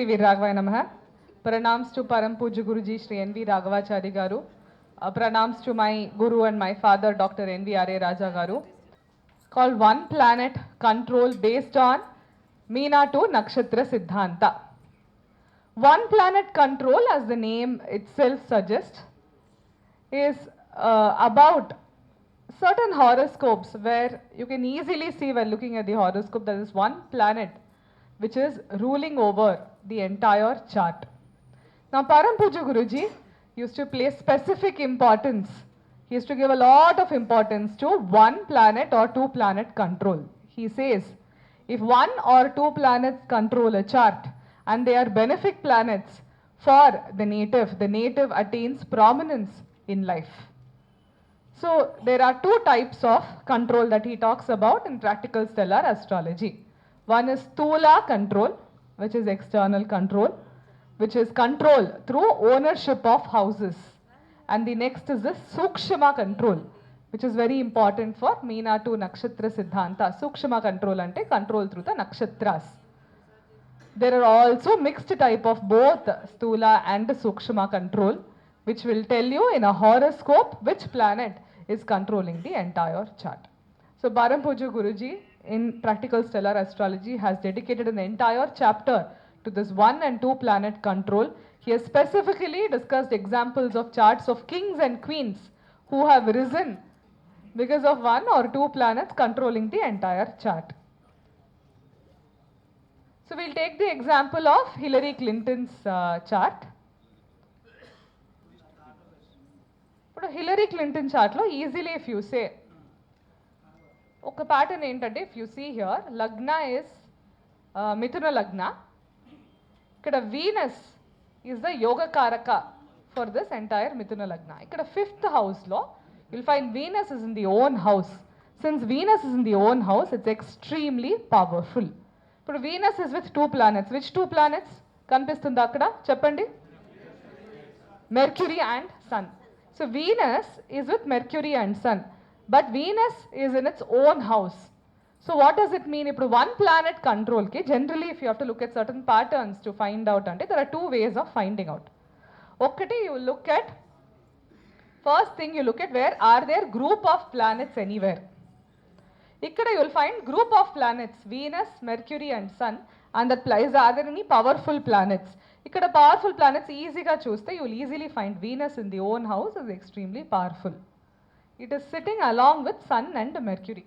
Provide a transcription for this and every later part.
Viragvaya Namaha. Pranams to Param Puja Guruji Sri NV Raghavachari Garu. Pranams to my Guru and my father Dr. NVRA Raja Garu. Called One Planet Control based on Meena2 Nakshatra Siddhantha. One planet control, as the name itself suggests, is about certain horoscopes where you can easily see while looking at the horoscope there is one planet which is ruling over the entire chart. Now Param Puja Guruji used to place specific importance. He used to give a lot of importance to one planet or two planet control. He says, if one or two planets control a chart and they are benefic planets for the native attains prominence in life. So there are two types of control that he talks about in practical stellar astrology. One is Sthula control, which is external control, which is control through ownership of houses. And the next is the Sukshma control, which is very important for Meena2 Nakshatra Siddhantha. Sukshma control ante control through the Nakshatras. There are also mixed type of both Sthula and Sukshma control, which will tell you in a horoscope which planet is controlling the entire chart. So Param Puja Guruji in Practical Stellar Astrology has dedicated an entire chapter to this one and two planet control. He has specifically discussed examples of charts of kings and queens who have risen because of one or two planets controlling the entire chart. So we'll take the example of Hillary Clinton's chart. But Hillary Clinton chart lo easily if you say oka pattern entante, if you see here Lagna is Mithuna Lagna. Ikkada Venus is the Yoga Karaka for this entire Mithuna Lagna. Ikkada fifth house lo you'll find Venus is in the own house. Since Venus is in the own house, it's extremely powerful. But Venus is with two planets. Which two planets? Kanpistunda akkada cheppandi. Mercury and Sun. So Venus is with Mercury and Sun, but Venus is in its own house. So what does it mean? If one planet control ke, generally if you have to look at certain patterns to find out, there are two ways of finding out. Okkati you look at, first thing you look at where are there group of planets anywhere. Ikkada you will find group of planets, Venus, Mercury and Sun, and that place are there any powerful planets. Ikkada powerful planets easy ga chuste, you will easily find Venus in the own house is extremely powerful. It is sitting along with Sun and Mercury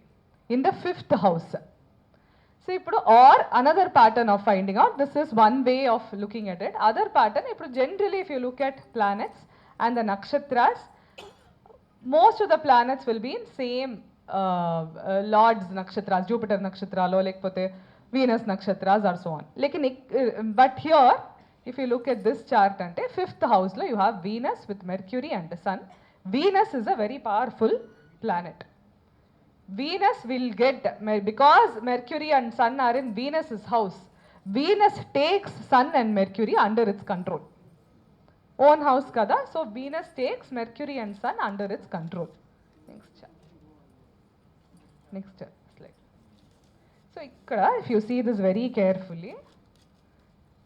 in the fifth house. So or another pattern of finding out, this is one way of looking at it. Other pattern, generally if you look at planets and the nakshatras, most of the planets will be in same Lord's nakshatras, Jupiter nakshatra lo lekpote Venus nakshatras or so on. But here if you look at this chart ante fifth house lo you have Venus with Mercury and the Sun. Venus is a very powerful planet. Venus will get, because Mercury and Sun are in Venus's house, Venus takes Sun and Mercury under its control. Own house kada, so Venus takes Mercury and Sun under its control. Next slide. So ikkada, if you see this very carefully,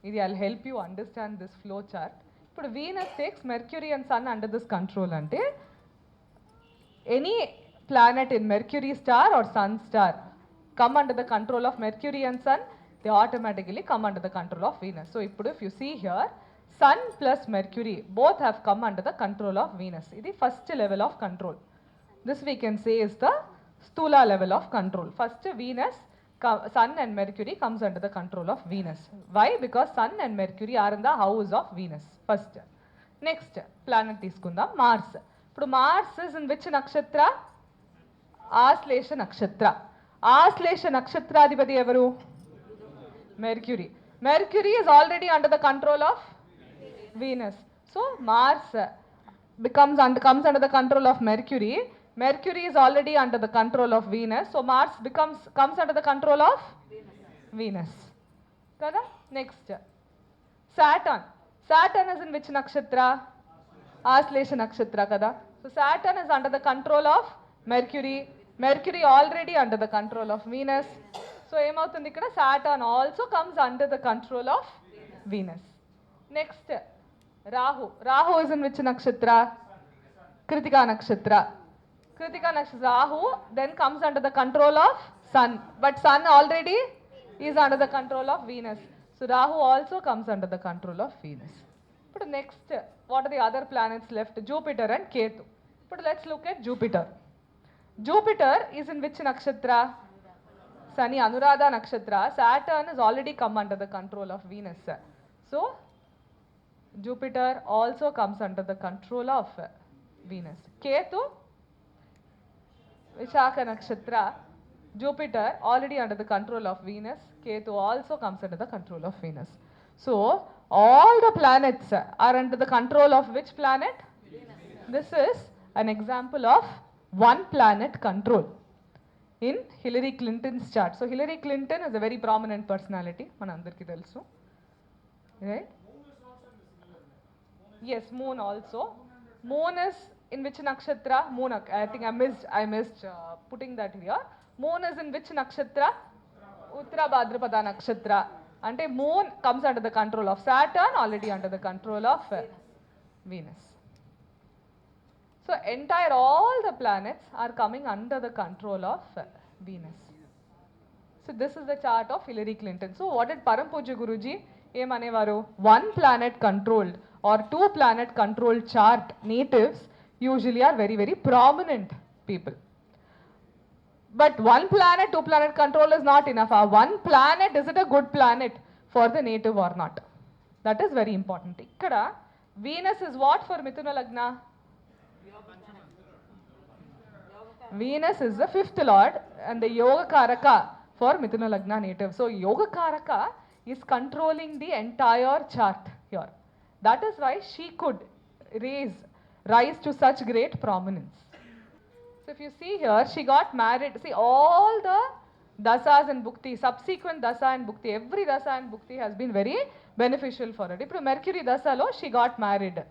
I'll help you understand this flow chart. But Venus takes Mercury and Sun under this control ante any planet in Mercury star or Sun star come under the control of Mercury and Sun, they automatically come under the control of Venus. So if you see here, Sun plus Mercury both have come under the control of Venus. This is the first level of control. This we can say is the Sthula level of control. First Venus, Sun and Mercury comes under the control of Venus. Why? Because Sun and Mercury are in the house of Venus. First. Next planet iskunda Mars. Mars is in which nakshatra? Aslesha nakshatra. Aslesha nakshatra adipati evaru? Mercury. Mercury is already under the control of Venus. So Mars comes under the control of Mercury. Mercury is already under the control of Venus. So Mars comes under the control of Venus. Kada? Next. Saturn. Saturn is in which nakshatra? Aslesha nakshatra kada. So Saturn is under the control of Mercury. Mercury already under the control of Venus. So Saturn also comes under the control of Venus. Next, Rahu. Rahu is in which nakshatra? Kritika nakshatra. Kritika nakshatra. Rahu then comes under the control of Sun. But Sun already is under the control of Venus. So Rahu also comes under the control of Venus. But next, what are the other planets left? Jupiter and Ketu. But let's look at Jupiter. Jupiter is in which nakshatra? Sunny Anuradha nakshatra. Saturn has already come under the control of Venus. So Jupiter also comes under the control of Venus. Ketu, Vishaka nakshatra. Jupiter already under the control of Venus. Ketu also comes under the control of Venus. So all the planets are under the control of which planet? Venus. This is an example of one planet control in Hillary Clinton's chart. So Hillary Clinton is a very prominent personality. Manandarki telsu. Right? Yes, Moon also. Moon is in which nakshatra? Moon. I think I missed putting that here. Moon is in which nakshatra? Uttara Bhadrapada nakshatra. Ante Moon comes under the control of Saturn, already under the control of Venus. So entire all the planets are coming under the control of Venus. So this is the chart of Hillary Clinton. So what did Param Pujya Guruji emanevaru? One planet controlled or two planet controlled chart natives usually are very, very prominent people. But one planet, two planet control is not enough. One planet, is it a good planet for the native or not? That is very important. Ikkada, Venus is what for Mithuna Lagna? Venus is the fifth lord and the Yoga Karaka for Mithuna Lagna native. So Yoga Karaka is controlling the entire chart here. That is why she could rise to such great prominence. So if you see here, she got married. See, all the dasas and bhukti, subsequent dasa and bhukti, every dasa and bhukti has been very beneficial for her. ఇప్పుడు Mercury dasalo, she got married.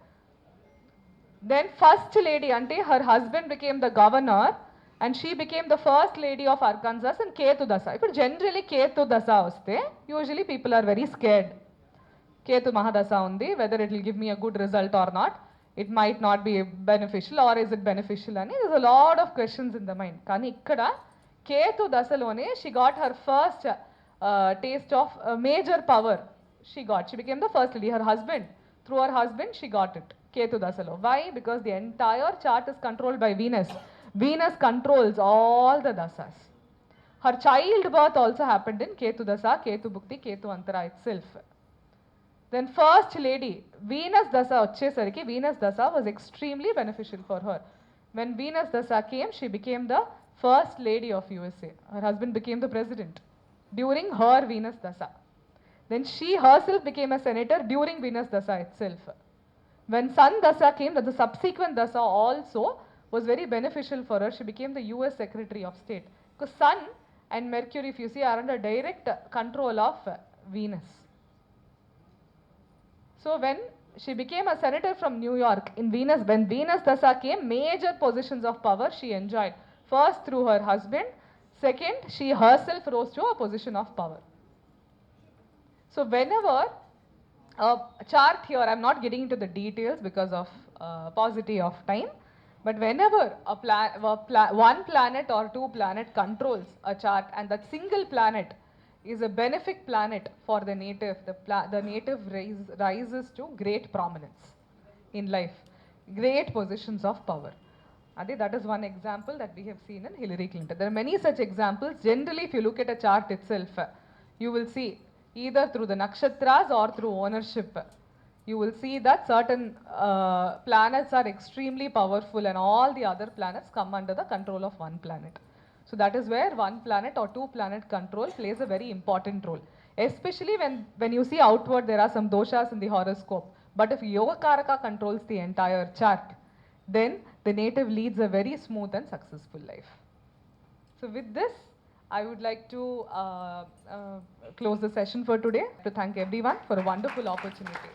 Then first lady, ante her husband became the governor and she became the first lady of Arkansas and Ketu dasa. ఇప్పుడు generally Ketu dasa vaste, usually people are very scared. Ketu Mahadasa undi, whether it will give me a good result or not. It might not be beneficial or is it beneficial ani there's a lot of questions in the mind. Kani ikkada Ketu dasalone she got her first taste of major power. She became the first lady. Her husband, through her husband she got it. Ketu dasalo. Why? Because the entire chart is controlled by Venus. Venus controls all the dasas. Her childbirth also happened in Ketu dasa, Ketu bhukti, Ketu antara itself. Then first lady, Venus Dasa vachesariki, Venus Dasa was extremely beneficial for her. When Venus Dasa came, she became the first lady of USA. Her husband became the president during her Venus Dasa. Then she herself became a senator during Venus Dasa itself. When Sun Dasa came, that the subsequent Dasa also was very beneficial for her. She became the US Secretary of State. Because Sun and Mercury, if you see, are under direct control of Venus. So when she became a senator from New York in Venus, when Venus Dasa came, major positions of power she enjoyed. First through her husband, second she herself rose to a position of power. So whenever a chart here, I am not getting into the details because of paucity of time, but whenever one planet or two planet controls a chart and that single planet is a benefic planet for the native, the native rises to great prominence in life, great positions of power. That is one example that we have seen in Hillary Clinton. There are many such examples. Generally, if you look at a chart itself, you will see either through the nakshatras or through ownership, you will see that certain planets are extremely powerful and all the other planets come under the control of one planet. So that is where one planet or two planet control plays a very important role. Especially when you see outward there are some doshas in the horoscope. But if Yoga Karaka controls the entire chart, then the native leads a very smooth and successful life. So with this, I would like to close the session for today. To thank everyone for a wonderful opportunity.